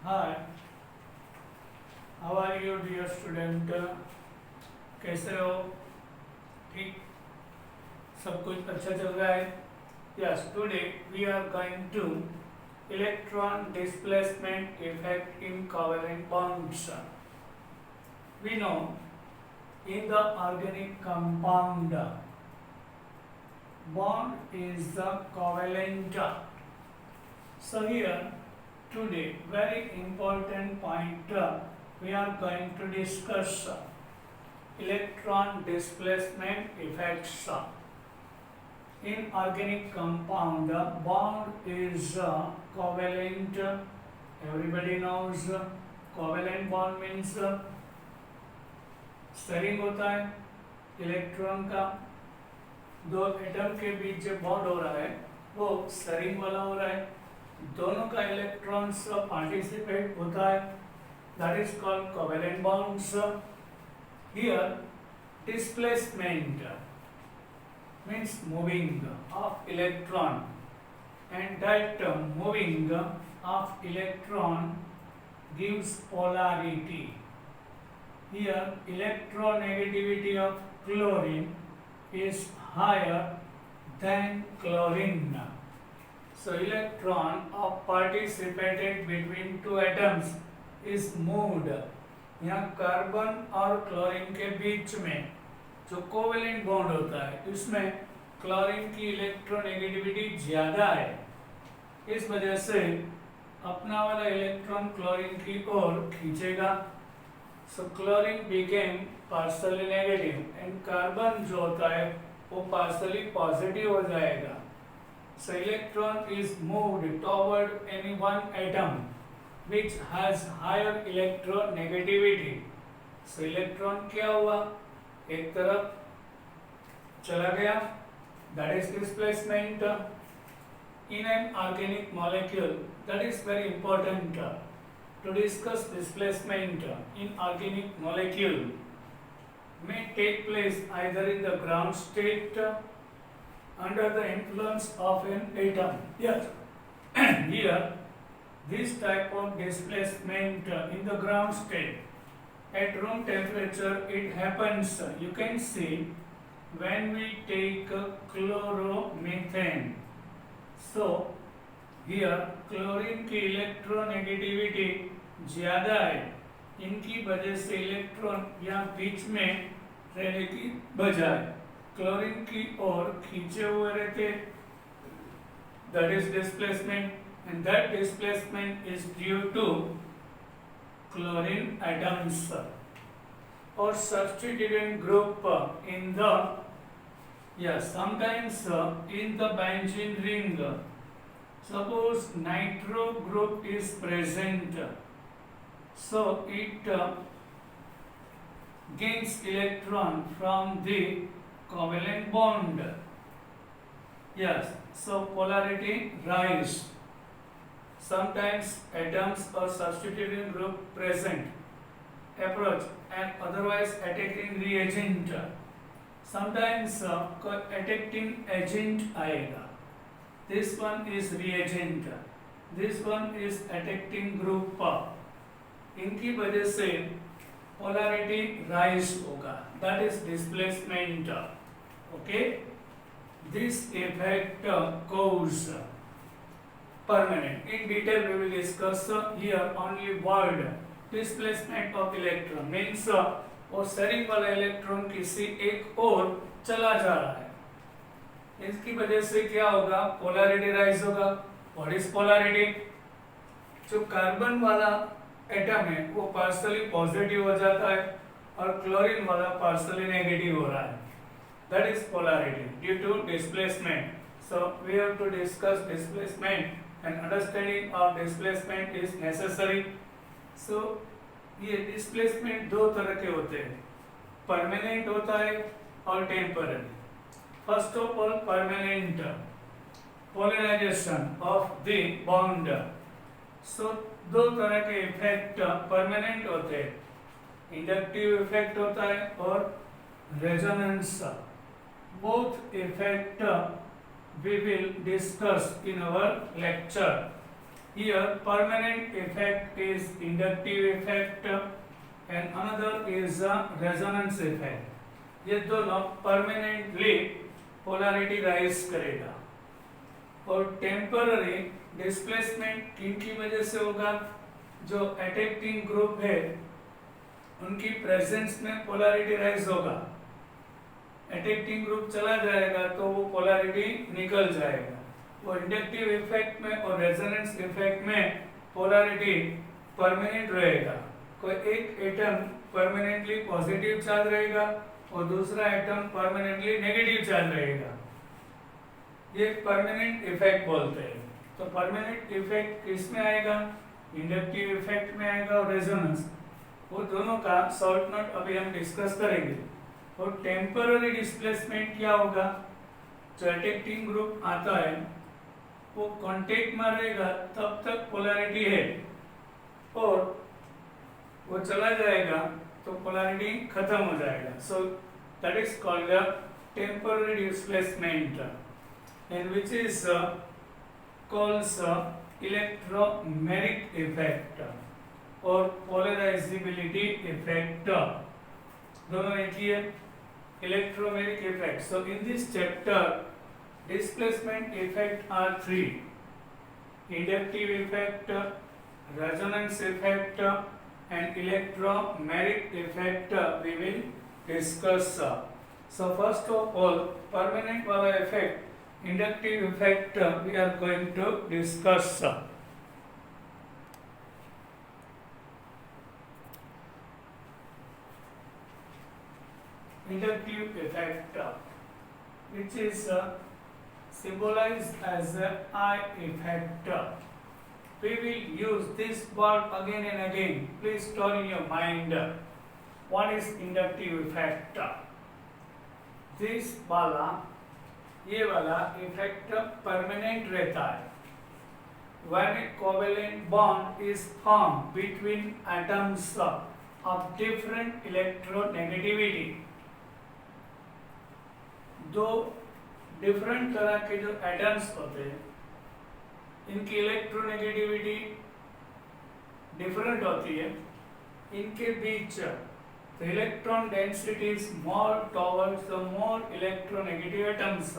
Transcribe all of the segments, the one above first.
Hi, how are you dear student? कैसे हो? ठीक, सब कुछ अच्छा चल रहा है? Yes, today we are going to electron displacement effect in covalent bonds. We know in the organic compound, bond is the covalent. So here today very important point we are going to discuss electron displacement effects. In organic compound, bond is covalent. Everybody knows covalent bond means steering होता है electron का, दो atom के बीच जो bond हो रहा है वो स्टेरिंग वाला हो रहा है, दोनों का इलेक्ट्रॉन्स पार्टिसिपेट होता है, that is called covalent bonds. Here displacement means moving of electron and that moving of electron gives polarity. Here electronegativity of chlorine is higher than chlorine. So electron of participated between two atoms is moved. यहाँ carbon और chlorine के बीच में जो covalent bond होता है उसमें chlorine की electronegativity ज्यादा है, इस वजह से अपना वाला इलेक्ट्रॉन क्लोरीन की ओर खींचेगा. So chlorine became partially negative and carbon जो होता है वो पार्शियली पॉजिटिव हो जाएगा. सो electron is moved toward any one atom which has higher electronegativity. So electron क्या हुआ, एक तरफ चला गया, that is displacement. In an organic molecule, that is very important to discuss displacement in organic molecule may take place either in the ground state under the influence of an atom. Yes, here this type of displacement in the ground state at room temperature it happens. You can see when we take chloromethane. So here chlorine की electronegativity ज्यादा है, इनकी वजह से electron यहाँ बीच में रहने की बजाय क्लोरीन की ओर खींचे हुए रहते, that is displacement. And that displacement is due to chlorine atoms or substituent group in the sometimes in the benzene ring. Suppose nitro group is present, so it gains electron from the covalent bond. Yes, so polarity rise. Sometimes atoms or substituting group present approach and otherwise attacking reagent. Sometimes attacking agent आएगा. This one is reagent. This one is attacking group. इनकी वजह से polarity rise होगा. That is displacement. Okay. This effect cause permanent. In detail we will discuss here only word displacement of electron means वो steering वाला electron किसी एक ओर चला जा रहा है, इसकी वजह से क्या होगा, पोलैरिटी राइज होगा. What is polarity? जो कार्बन वाला एटम है वो पार्शियली पॉजिटिव हो जाता है और क्लोरीन वाला पार्शियली नेगेटिव हो रहा है, that is polarity due to displacement. So we have to discuss displacement and understanding of displacement is necessary. So ये displacement दो तरह के होते हैं, permanent होता है और temporary. First of all permanent polarization of the bond. So दो तरह के effect permanent होते हैं, inductive effect होता है और resonance. Both effect we will discuss in our lecture. Here permanent effect is inductive effect and another is a resonance effect. ये दोनों परमानेंटली पोलैरिटी राइज करेगा और टेम्पररी डिस्प्लेसमेंट किनकी वजह से होगा? जो अटैकिंग ग्रुप है उनकी प्रेजेंस में पोलैरिटी राइज होगा। अटैकिंग ग्रुप चला जाएगा तो वो पोलैरिटी निकल जाएगा। वो इंडक्टिव इफेक्ट में और रेजोनेंस इफेक्ट में पोलैरिटी परमानेंट रहेगा। कोई एक एटम परमानेंटली पॉजिटिव चार्ज रहेगा और दूसरा एटम परमानेंटली नेगेटिव चार्ज रहेगा। ये परमानेंट इफेक्ट बोलते हैं। तो परमानेंट इफेक्ट किस में आएगा? इंडक्टिव इफेक्ट में आएगा और रेजोनेंस। वो दोनों का शॉर्ट नोट अभी हम डिस्कस करेंगे। और टेम्पररी डिस्प्लेसमेंट क्या होगा? जो अटैकिंग ग्रुप आता है वो कांटेक्ट में रहेगा तब तक पोलैरिटी है और वो चला जाएगा तो पोलैरिटी खत्म हो जाएगा। सो that is called the temporary displacement and which is calls electromeric effect और पोलराइजेबिलिटी इफेक्ट। दोनों एक ही है, electromeric effect. So in this chapter displacement effect are three: inductive effect, resonance effect and electromeric effect we will discuss. So first of all, permanent wala effect, inductive effect we are going to discuss. Inductive effect which is symbolized as the eye effect. We will use this word again and again. Please store in your mind. What is inductive effect? This वाला, ये वाला effect permanent रहता है. When a covalent bond is formed between atoms of different electronegativity, दो different तरह के जो atoms होते हैं इनकी इलेक्ट्रोनेगेटिविटी डिफरेंट होती है। इनके बीच the electron density is more towards the more electronegative atoms.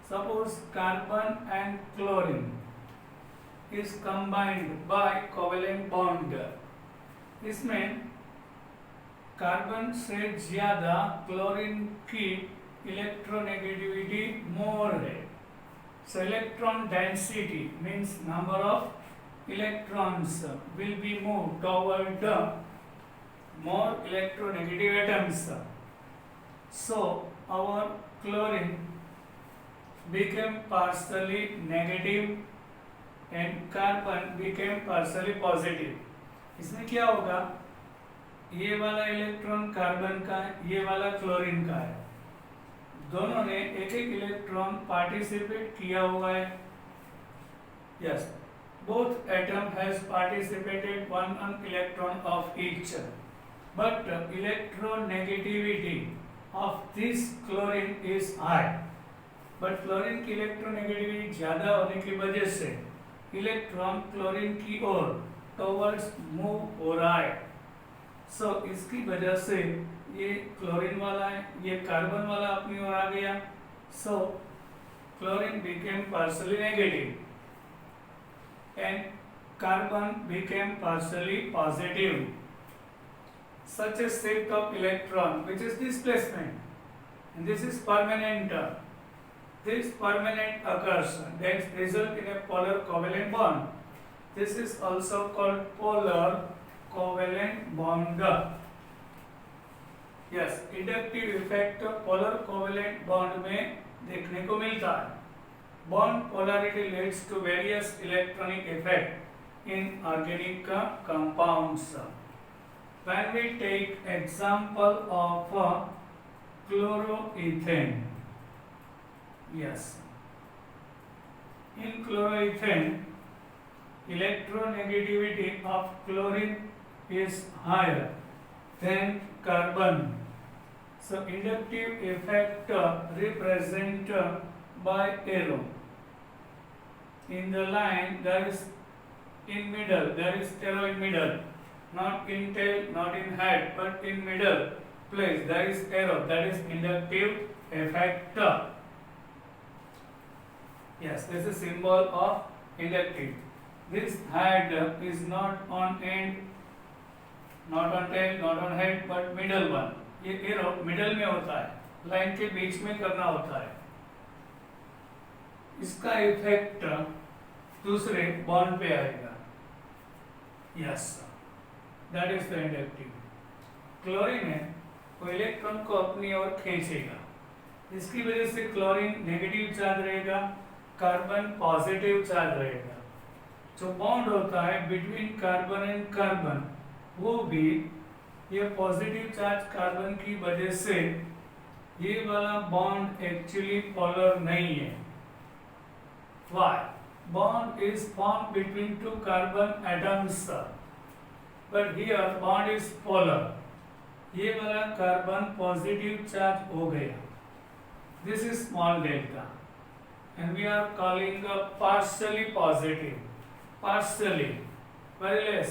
Suppose carbon and chlorine is combined by covalent bond. इसमें कार्बन से ज्यादा क्लोरीन की इलेक्ट्रोनेगेटिविटी मोर है। So electron density means number of electrons will be moved toward the more electronegative atoms. So our chlorine became partially negative and carbon became partially positive. इसमें क्या होगा? ये वाला इलेक्ट्रॉन कार्बन का है, ये वाला क्लोरीन का है। दोनों ने एक एक इलेक्ट्रॉन पार्टिसिपेट किया हुआ है। Yes, both atom has participated one electron of each, but electronegativity of this chlorine is high. But chlorine की इलेक्ट्रोनेगेटिविटी ज्यादा होने की वजह से इलेक्ट्रॉन क्लोरीन की ओर टुवर्ड्स मूव हो रहा है। सो इसकी वजह से ये क्लोरीन वाला है, ये कार्बन वाला अपनी ओर आ गया। So chlorine became partially negative and carbon became partially positive. Such a shift of electron which is displacement and this is permanent. This permanent occurs that result in a polar covalent bond. This is also called polar covalent bond. Yes, inductive effect polar covalent bond में देखने को मिलता है। Bond polarity leads to various electronic effect in organic compounds. When we take example of chloroethane, yes, in chloroethane electronegativity of chlorine is higher than carbon. So inductive effect represented by arrow. In the line there is in middle, there is arrow in middle, not in tail, not in head, but in middle place there is arrow, that is inductive effect. Yes, this is symbol of inductive. This head is not on end, not on tail, not on head, but middle one. ये arrow middle में होता है, line के बीच में करना होता है. इसका इफेक्ट दूसरे बॉन्ड पे आएगा. Yes, that is the inductive. Chlorine है वो इलेक्ट्रॉन को अपनी ओर खींचेगा. इसकी वजह से क्लोरीन नेगेटिव चार्ज रहेगा, कार्बन पॉजिटिव चार्ज रहेगा. जो बॉन्ड होता है बिटवीन कार्बन एंड कार्बन, वो भी ये पॉजिटिव चार्ज कार्बन की वजह से ये वाला बॉन्ड एक्चुअली पोलर नहीं है. Why? Bond is formed between two carbon atoms, but here bond is polar. ये वाला कार्बन पॉजिटिव चार्ज हो गया. This is small delta, and we are calling a partially positive. Partially, very less,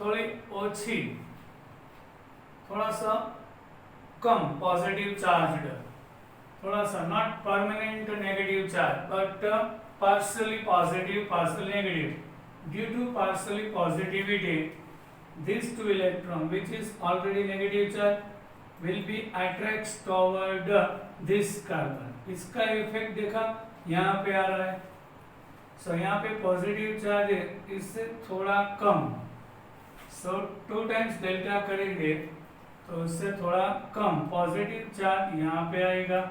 थोड़ी ओछी, थोड़ा सा कम पॉजिटिव चार्ज, थोड़ा सा not permanent negative charge, but partially positive, partially negative. Due to partially positivity, these two electron, which is already negative charge, will be attracts toward this carbon. इसका effect देखा यहाँ पे आ रहा है. So यहाँ पे पॉजिटिव चार्ज है, इससे थोड़ा कम. So 2 times डेल्टा करेंगे तो उससे थोड़ा कम पॉजिटिव चार्ज यहाँ पे आएगा.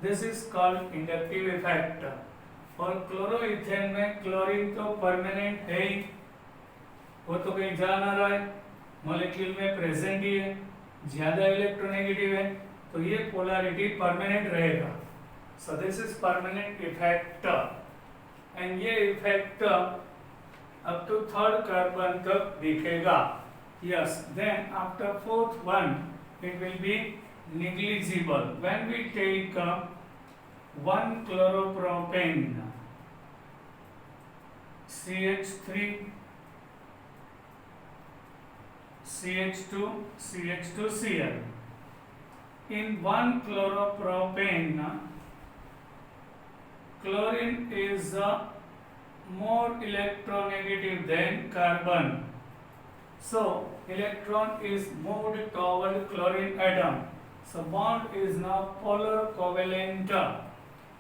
This is called inductive effect. और क्लोरोइथेन में क्लोरीन तो परमानेंट है ही, वो तो कहीं जा ना रहा है, मॉलिक्यूल में प्रेजेंट ही है, ज्यादा इलेक्ट्रोनेगेटिव है, तो ये पोलैरिटी परमानेंट रहेगा. So this is permanent effect, and ये effect up to third carbon तक दिखेगा. Yes, then after fourth one it will be negligible. When we take 1 chloropropane CH3 CH2 CH2Cl. In 1 chloropropane, chlorine is more electronegative than carbon. So electron is moved toward chlorine atom. So bond is now polar covalent.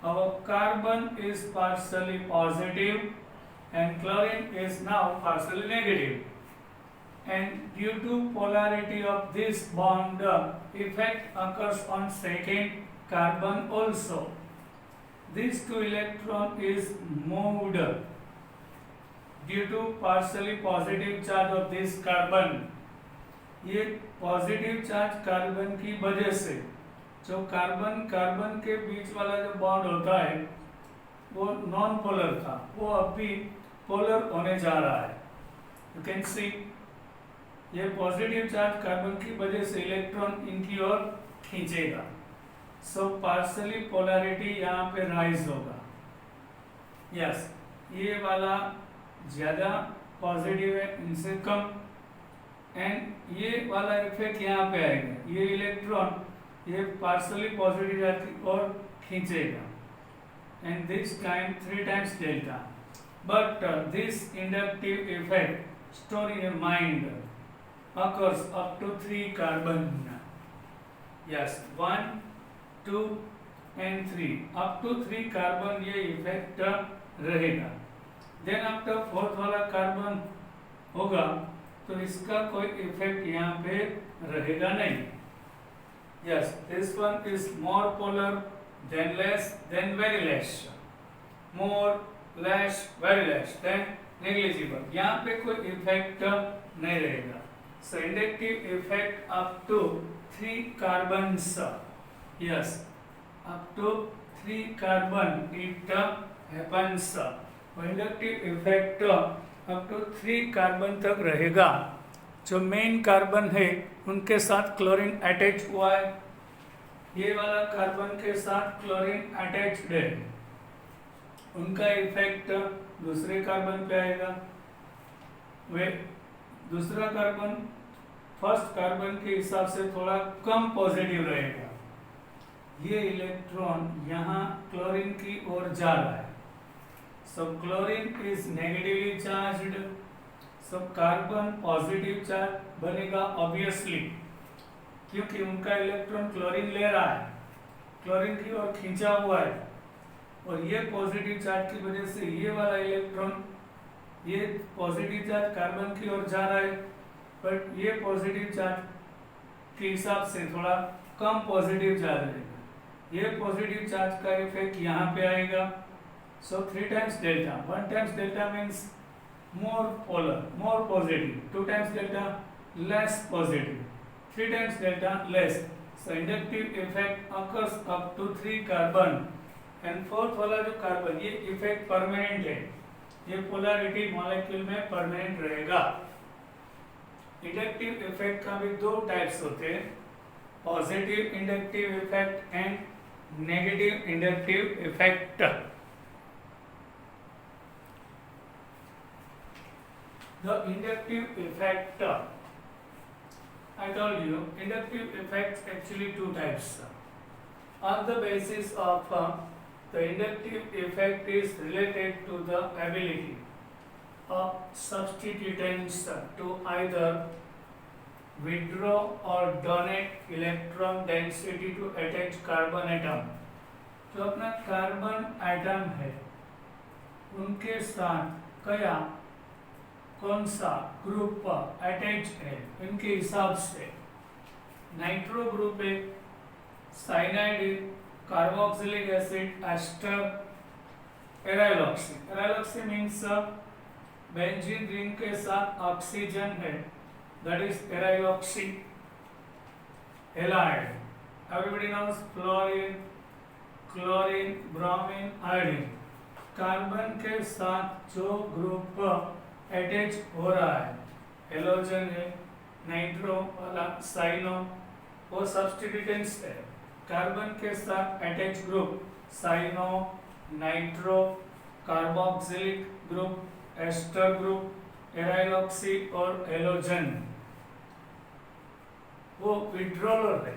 Our carbon is partially positive and chlorine is now partially negative. And due to polarity of this bond, effect occurs on second carbon also. This two electron is moved due to partially positive charge of this carbon. ये positive charge carbon की वजह से, जो carbon carbon के बीच वाला जो bond होता है वो नॉन पोलर था, वो अभी पोलर होने जा रहा है. यू कैन सी ये पॉजिटिव चार्ज कार्बन की वजह से इलेक्ट्रॉन इनकी ओर खींचेगा. सो पार्शियली पोलैरिटी यहाँ पे राइज होगा. यस, ये वाला ज्यादा पॉजिटिव है, इनसे कम, एंड ये वाला इफेक्ट यहाँ पे आएगा. ये इलेक्ट्रॉन ये पार्शियली पॉजिटिव चार्ज की ओर खींचेगा, and this time 3 times delta. But this inductive effect, store in your mind, occurs up to 3 carbon. Yes, 1, 2 and 3. Up to 3 carbon ये इफेक्ट रहेगा. देन आफ्टर फोर्थ वाला कार्बन होगा तो इसका कोई इफेक्ट यहाँ पे रहेगा नहीं. Yes, this one is more polar, then less, then very less. More, less, very less, then negligible. यहाँ पे कोई इफेक्ट नहीं रहेगा. So inductive effect up to 3 carbons. Yes, up to 3 carbon it happens. Inductive effect up to 3 carbon तक रहेगा. जो main carbon है उनके साथ क्लोरीन अटैच हुआ है, ये वाला कार्बन के साथ क्लोरीन अटैच्ड है, उनका इफेक्ट दूसरे कार्बन पे आएगा. वे दूसरा कार्बन फर्स्ट कार्बन के हिसाब से थोड़ा कम पॉजिटिव रहेगा। ये इलेक्ट्रॉन यहाँ क्लोरीन की ओर जा रहा है। So chlorine is negatively charged, so carbon positive charge बनेगा ऑब्वियसली, क्योंकि उनका इलेक्ट्रॉन क्लोरीन ले रहा है, क्लोरीन की ओर खींचा हुआ है, और ये पॉजिटिव चार्ज की वजह से ये वाला इलेक्ट्रॉन, ये पॉजिटिव चार्ज कार्बन की ओर जा रहा है, बट ये पॉजिटिव चार्ज के हिसाब से थोड़ा कम पॉजिटिव चार्ज रहेगा। ये पॉजिटिव चार्ज का इफेक्ट यहाँ पे आएगा। सो 3 times delta, 1 times delta means more polar, more positive, 2 times delta less positive, 3 times delta less. So inductive effect occurs up to 3 carbon and fourth वाला जो कार्बन, ये effect permanent है, ये polarity molecule में permanent रहेगा। Inductive effect का भी 2 types होते हैं, positive inductive effect and negative inductive effect. The inductive effect, I told you, inductive effects actually 2 types. On the basis of the inductive effect is related to the ability of substituents to either withdraw or donate electron density to attached carbon atom. जो अपना carbon atom है उनके साथ क्या कौन सा group attach है इनके हिसाब से। नाइट्रो ग्रुप है, cyanide, carboxylic acid, ester, aryloxy. Aryloxy means benzene ring के साथ ऑक्सीजन है, that is aryloxy. Halide, everybody knows fluorine, chlorine, bromine, iodine. Carbon के साथ जो ग्रुप अटैच हो रहा है, हेलोजन है, नाइट्रो वाला साइनो, वो सब्स्टिट्यूटेंट्स है। कार्बन के साथ attach group cyano, nitro, carboxylic group, ester group, aryloxy और हेलोजन, वो विड्रॉलर है,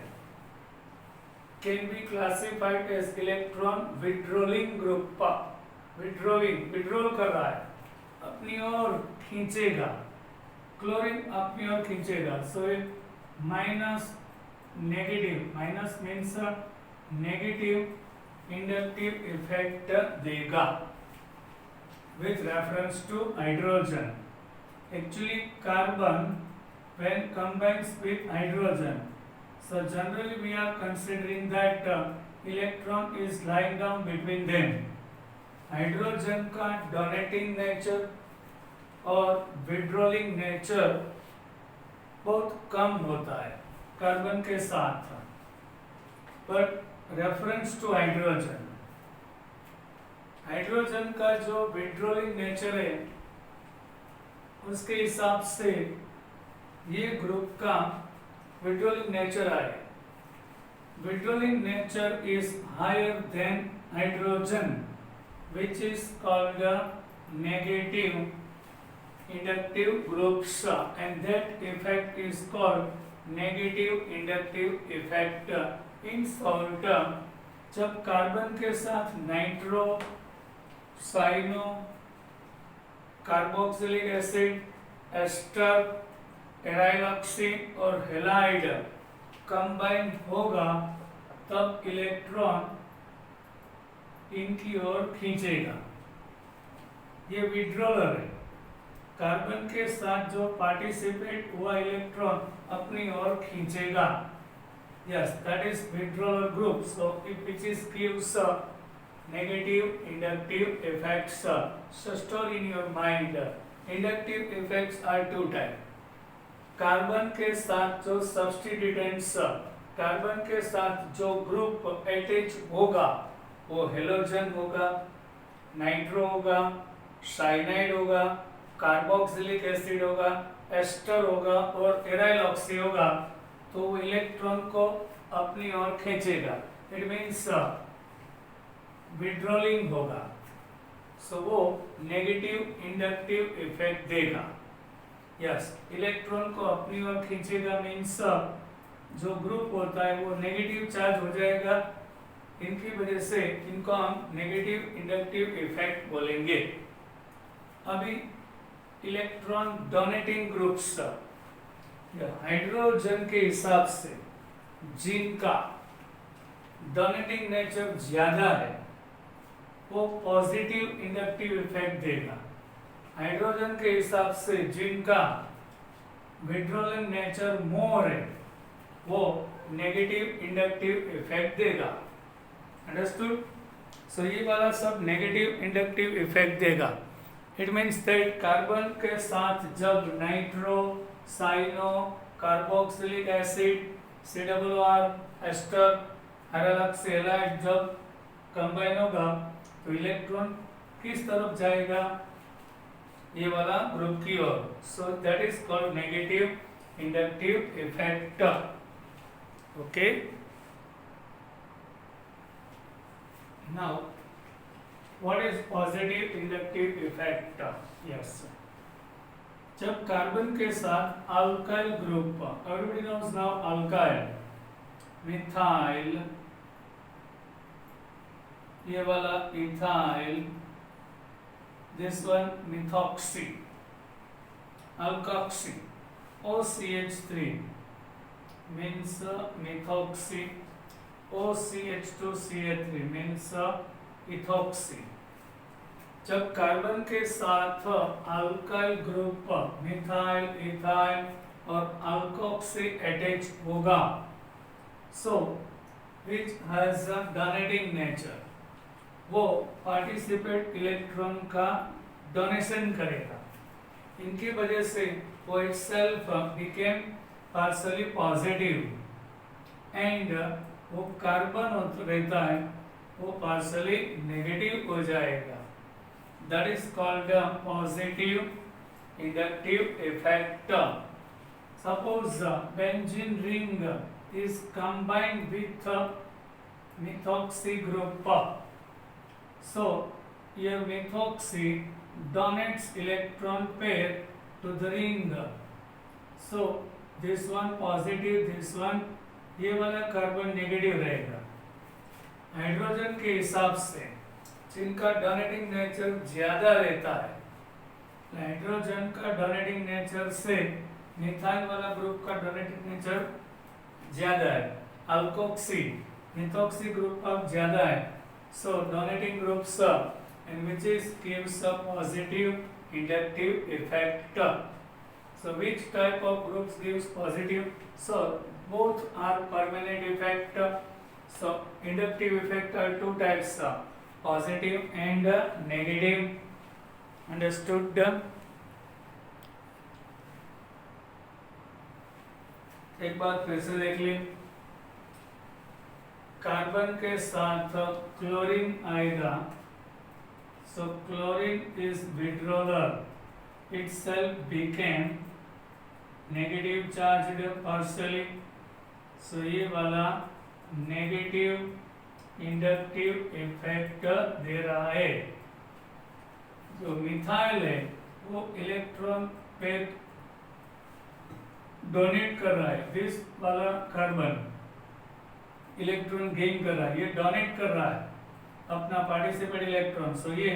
can be classified as electron withdrawing group. Withdrawal कर रहा है, अपनी ओर खींचेगा, क्लोरीन अपनी ओर खींचेगा। So minus negative, minus means negative inductive effect देगा with reference to hydrogen. Actually carbon when combines with hydrogen, so generally we are considering that electron is lying down between them. Hydrogen का donating nature और withdrawing nature बहुत कम होता है carbon के साथ, but reference to hydrogen, hydrogen का जो विड्रॉलिंग नेचर है उसके हिसाब से ये ग्रुप का विड्रॉलिंग नेचर आए। Withdrawing nature is higher than hydrogen, which is called the negative inductive groups, and that effect is called negative inductive effect. In short, जब कार्बन के साथ nitro, cyano, carboxylic acid, ester, aryloxy और halide combine होगा तब electron इनकी ओर खींचेगा। ये विड्रॉलर है, कार्बन के साथ जो पार्टिसिपेट हुआ इलेक्ट्रॉन अपनी ओर खींचेगा। Yes, that is withdrawer group. So if which is gives negative inductive effects. So store in your mind, inductive effects are 2 types. Carbon के साथ जो सब्स्टिट्यूटेंट्स, कार्बन के साथ जो ग्रुप अटैच होगा वो हेलोजन होगा, नाइट्रो होगा, साइनाइड होगा, कार्बोक्सिलिक एसिड होगा, एस्टर होगा और एराइलॉक्सी होगा, तो वो इलेक्ट्रॉन को अपनी ओर खींचेगा। इट मीन्स विड्रॉलिंग होगा, सो वो नेगेटिव इंडक्टिव इफेक्ट देगा। यस, इलेक्ट्रॉन को अपनी ओर खींचेगा मीन्स जो ग्रुप होता है वो नेगेटिव चार्ज हो जाएगा। इनकी वजह से इनको हम नेगेटिव इंडक्टिव इफेक्ट बोलेंगे। अभी इलेक्ट्रॉन डोनेटिंग ग्रुप्स, हाइड्रोजन के हिसाब से जिनका डोनेटिंग नेचर ज्यादा है वो पॉजिटिव इंडक्टिव इफेक्ट देगा। हाइड्रोजन के हिसाब से जिनका विड्रॉलिंग नेचर मोर है वो नेगेटिव इंडक्टिव इफेक्ट देगा। अंडरस्टूड? सो ये वाला सब नेगेटिव इंडक्टिव इफेक्ट देगा। इट मीन्स दैट कार्बन के साथ जब nitro, cyano, carboxylic acid, COR, ester, hydroxy halide जब कंबाइन होगा तो इलेक्ट्रॉन किस तरफ जाएगा? ये वाला ग्रुप की ओर। So that is called negative inductive effect. Okay, now what is positive inductive effect? Yes, जब कार्बन के साथ alkyl group, everybody knows now alkyl, methyl, ये वाला ethyl, this one methoxy, alkoxy, OCH3 means methoxy, OCH2CH3 means ethoxy। जब carbon के साथ alkyl group methyl, ethyl और alkoxy attach होगा, so which has a donating nature, वो participate electron का donation करेगा। इनकी वजह से वो itself became partially positive and वो कार्बन रहता है वो पार्शियली नेगेटिव हो जाएगा। That is called positive inductive effect. Suppose benzene ring is combined with methoxy group, so your methoxy donates electron pair to the ring, so this one positive, this one, ये वाला carbon negative रहेगा। Hydrogen के हिसाब से जिनका donating nature ज्यादा रहता है, हाइड्रोजन का डोनेटिंग नेचर से मिथाइल वाला ग्रुप का डोनेटिंग नेचर ज्यादा है, अल्कोक्सी मिथोक्सी ग्रुप अब ज्यादा है, so donating groups and which is gives a positive inductive effect. So which type of groups gives positive? So both are permanent effect. So inductive effect are two types, positive and negative. Understood? एक बार फिर से देख ली, carbon के साथ chlorine आएगा, so chlorine is withdrawer, itself became negative charged partially, so ये वाला negative inductive effect दे रहा है। जो मिथाइल है वो इलेक्ट्रॉन पेयर डोनेट कर रहा है, दिस वाला कार्बन इलेक्ट्रॉन गेन कर रहा है, ये डोनेट कर रहा है अपना पार्टिसिपेट इलेक्ट्रॉन, सो ये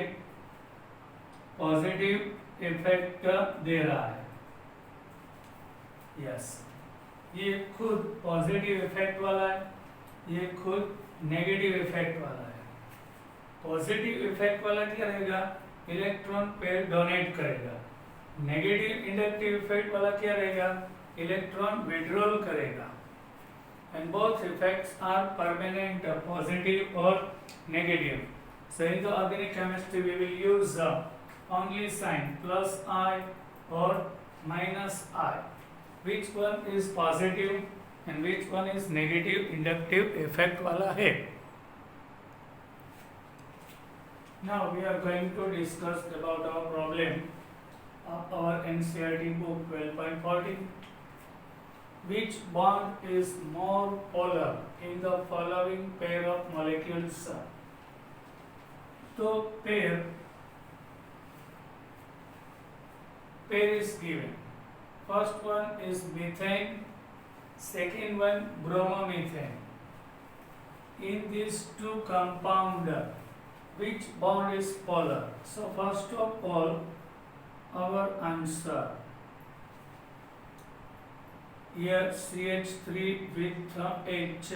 पॉजिटिव इफेक्ट दे रहा है। यस, ये खुद पॉजिटिव इफेक्ट वाला है, ये खुद नेगेटिव इफेक्ट वाला है। पॉजिटिव इफेक्ट वाला क्या रहेगा? इलेक्ट्रॉन पेयर डोनेट करेगा। नेगेटिव इंडक्टिव इफेक्ट वाला क्या रहेगा? इलेक्ट्रॉन विड्रॉल करेगा। And both effects are permanent, positive or negative. So in the organic chemistry we will use only sign plus I or minus I. Which one is positive and which one is negative inductive effect वाला है? Now we are going to discuss about our problem of our NCERT book 12.14. Which bond is more polar in the following pair of molecules? तो pair is given First one is methane, second one bromomethane. In these two compound, which bond is polar? So first of all, our answer here CH3 with H,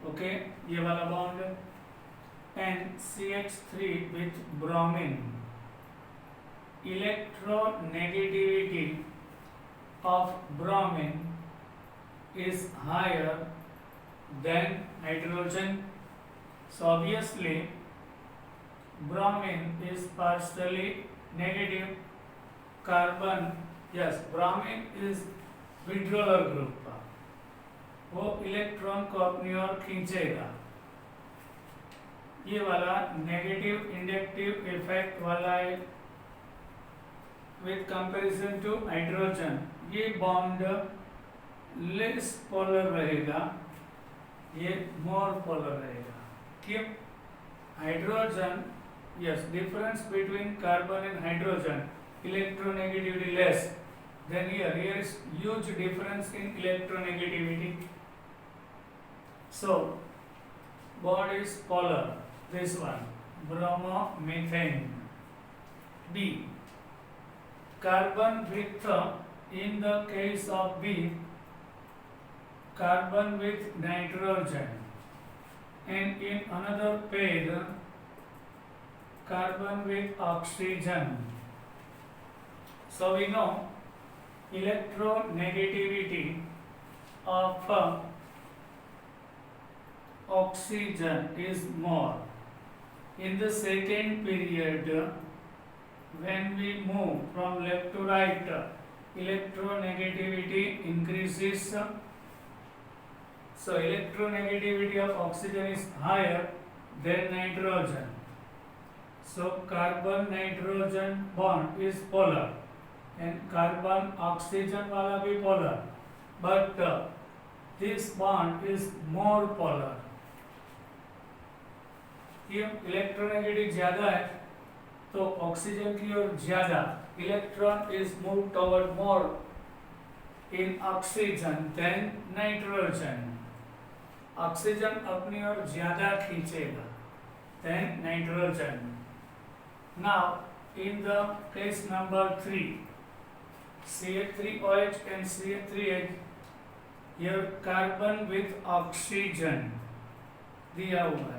okay, ये वाला bond, and CH3 with bromine. Electronegativity of bromine is higher than nitrogen. So obviously bromine is partially negative. Carbon, yes, bromine is withdrawal group, वो electron को अपनी ओर खींचेगा. ये वाला negative inductive effect वाला है with comparison to हाइड्रोजन. ये बॉन्ड लेस पोलर रहेगा, ये मोर पोलर रहेगा. क्यों? Hydrogen, yes, difference between carbon and hydrogen, electronegativity less. Then here is huge difference in electronegativity. So bond is polar. This one, bromomethane. B. Carbon with, in the case of B, carbon with nitrogen, and in another pair, carbon with oxygen. So we know electronegativity of oxygen is more. In the second period, when we move from left to right, electronegativity increases. So electronegativity of oxygen is higher than nitrogen. So carbon nitrogen bond is polar and carbon oxygen wala bhi polar, but this bond is more polar. ये electronegative ज्यादा है तो oxygen की ओर ज्यादा, electron is move toward more in oxygen than nitrogen. Oxygen अपनी ओर ज्यादा खींचेगा than nitrogen. Now in the case number 3, CH3OH and CH3H, here carbon with oxygen दिया हुआ है.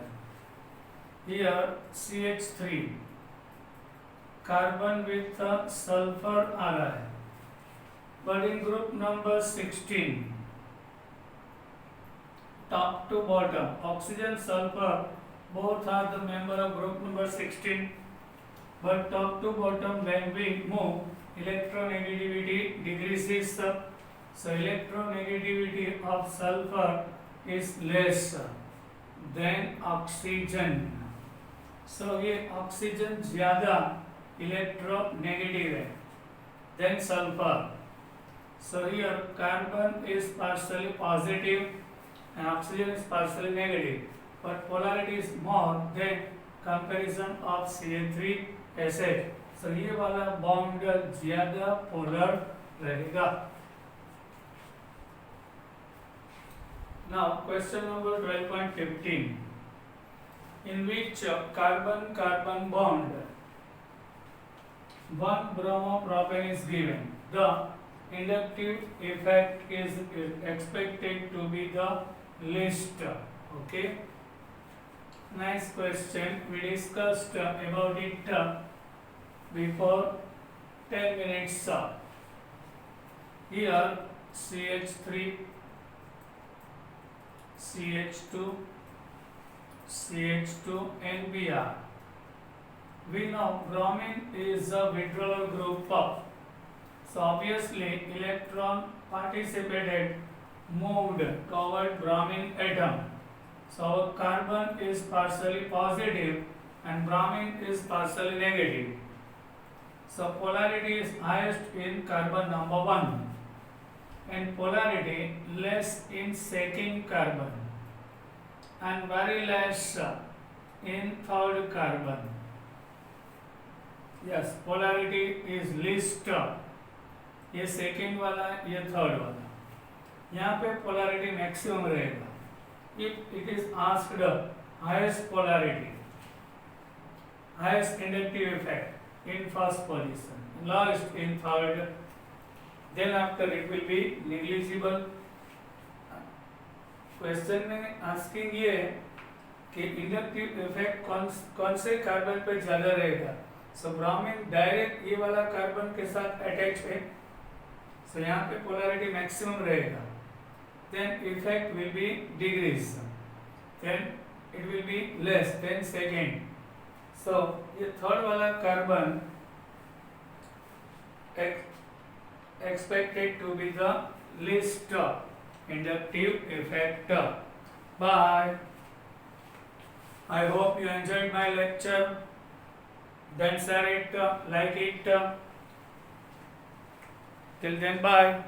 Here CH3 carbon with sulfur आ रहा है, but in group number 16, top to bottom, oxygen, sulfur both are the member of group number 16, but top to bottom when we move, electronegativity decreases. So electronegativity of sulfur is less than oxygen. So ये oxygen ज्यादा electronegative है than sulfur. So here carbon is partially positive and oxygen is partially negative, but polarity is more than comparison of CH3SH. So ये वाला bond ज्यादा polar रहेगा. Now question number 12.15, in which carbon-carbon bond one bromopropane is given, the inductive effect is expected to be the least. Okay, nice question. We discussed about it before 10 minutes. Here CH3, CH2, CH2 and Br. We know bromine is a withdrawal group. So obviously electron participated, moved toward bromine atom. So our carbon is partially positive and bromine is partially negative. So polarity is highest in carbon number 1 and polarity less in second carbon and very less in third carbon. Yes, polarity is least ये second वाला, ये third वाला। यहाँ पे polarity maximum रहेगा if it is asked highest polarity, highest inductive effect in first position, lowest in third, then after it will be negligible. Question में asking ये है कि इंडक्टिव इफेक्ट कौन से कार्बन पे ज्यादा रहेगा। सो ब्रोमीन डायरेक्ट ये वाला कार्बन के साथ अटैच है, सो यहाँ पे पोलैरिटी मैक्सिमम रहेगा, then effect will be decrease, then it will be less than second. So ये थर्ड वाला carbon expected to be the least inductive effect. Bye. I hope you enjoyed my lecture. Then share it, like it. Till then, bye.